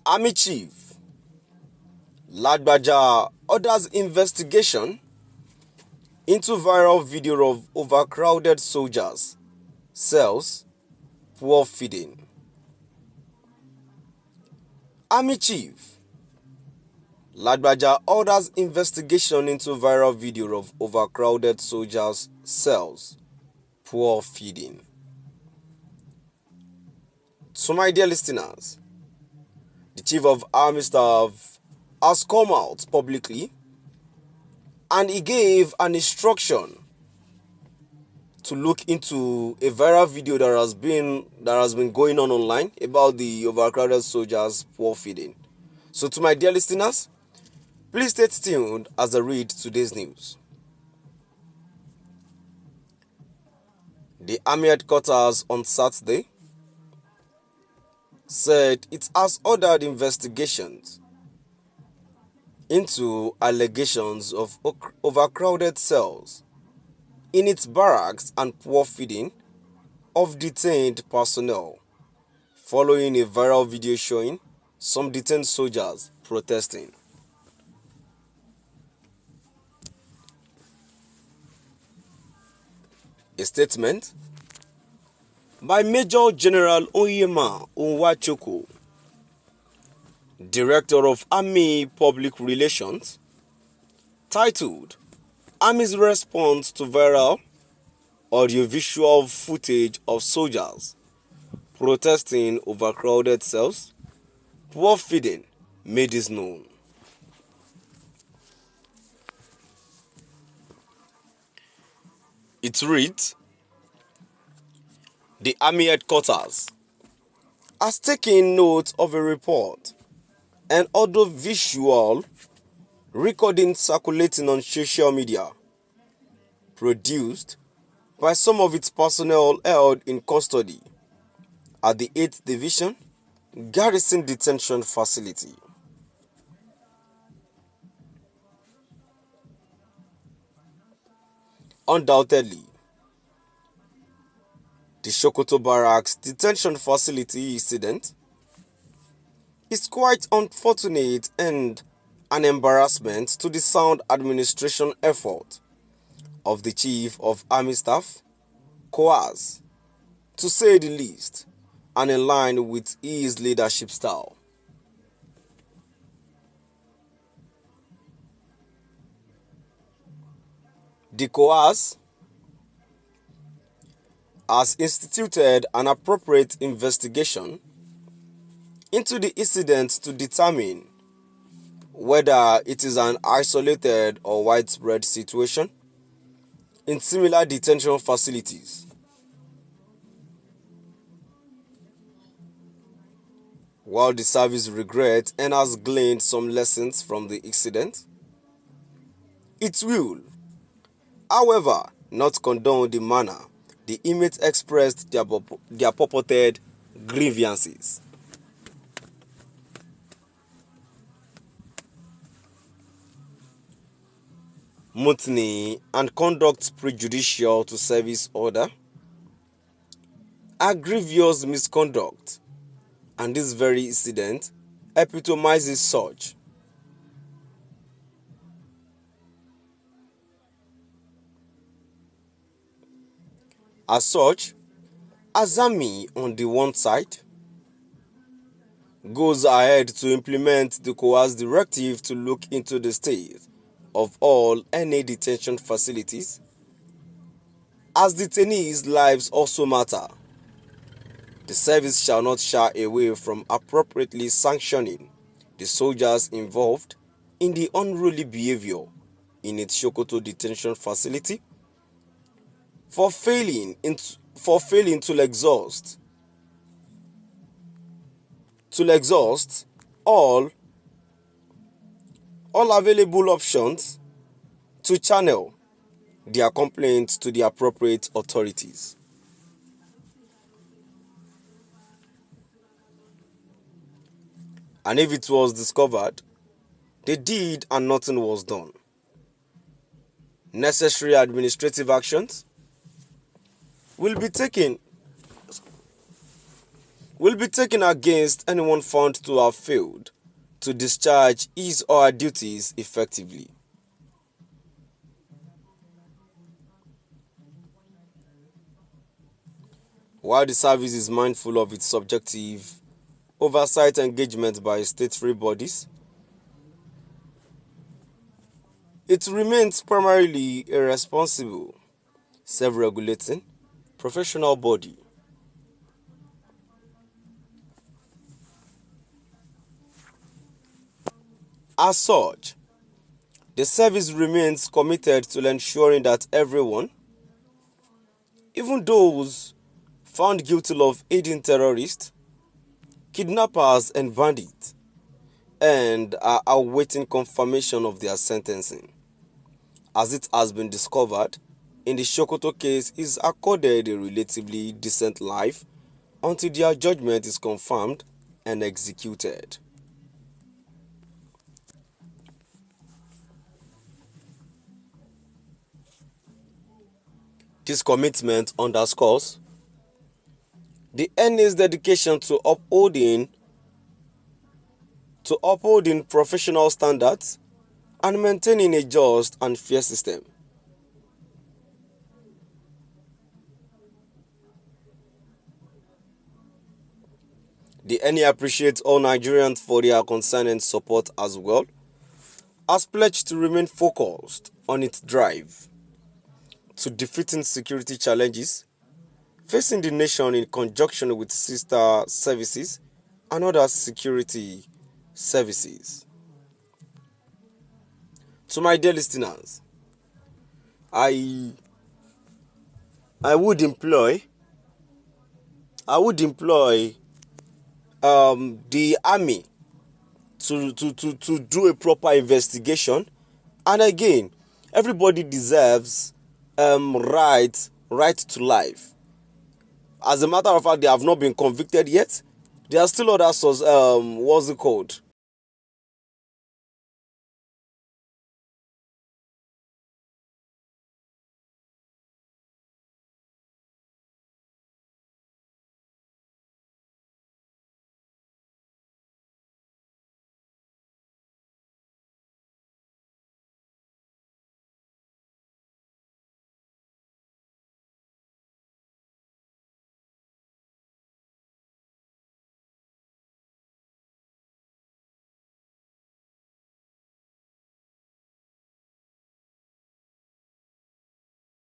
Army Chief Lagbaja orders investigation into viral video of overcrowded soldiers' cells, poor feeding. Army Chief Lagbaja orders investigation into viral video of overcrowded soldiers' cells, poor feeding. So my dear listeners, the Chief of Army Staff has come out publicly and he gave an instruction to look into a viral video that has been going on online about the overcrowded soldiers' poor feeding. So to my dear listeners, please stay tuned as I read today's news. The Army headquarters on Saturday said it has ordered investigations into allegations of overcrowded cells in its barracks and poor feeding of detained personnel, following a viral video showing some detained soldiers protesting. A statement by Major General Onyema Onwachukwu, Director of Army Public Relations, titled Army's Response to Viral Audiovisual Footage of Soldiers Protesting Overcrowded Cells, Poor Feeding, made this known. It reads, the Army headquarters has taken note of a report and audio-visual recording circulating on social media produced by some of its personnel held in custody at the 8th Division Garrison Detention Facility. Undoubtedly, the Sokoto Barracks Detention Facility incident is quite unfortunate and an embarrassment to the sound administration effort of the Chief of Army Staff, coarse, to say the least, and in line with his leadership style. The coarse has instituted an appropriate investigation into the incident to determine whether it is an isolated or widespread situation in similar detention facilities. While the service regrets and has gleaned some lessons from the incident, it will, however, not condone the manner the inmates expressed their purported grievances. Mutiny and conduct prejudicial to service order are grievous misconduct, and this very incident epitomizes such. As such, Army on the one side goes ahead to implement the coerced directive to look into the state of all NA detention facilities, as detainees' lives also matter. The service shall not shy away from appropriately sanctioning the soldiers involved in the unruly behavior in its Sokoto detention facility for failing to exhaust all available options to channel their complaints to the appropriate authorities. And if it was discovered, they did and nothing was done, necessary administrative actions will be taken will be taken against anyone found to have failed to discharge his or her duties effectively. While the service is mindful of its subjective oversight engagement by statutory bodies, it remains primarily a responsible, self-regulating, professional body. As such, the service remains committed to ensuring that everyone, even those found guilty of aiding terrorists, kidnappers and bandits, and are awaiting confirmation of their sentencing, as it has been discovered in the Sokoto case, is accorded a relatively decent life until their judgment is confirmed and executed. This commitment underscores the earnest dedication to upholding professional standards and maintaining a just and fair system. The Ärmy appreciates all Nigerians for their concern and support, as well as pledged to remain focused on its drive to defeating security challenges facing the nation in conjunction with sister services and other security services. To my dear listeners, I would employ the army to do a proper investigation. And again, everybody deserves right to life. As a matter of fact, they have not been convicted yet. There are still other what's it called?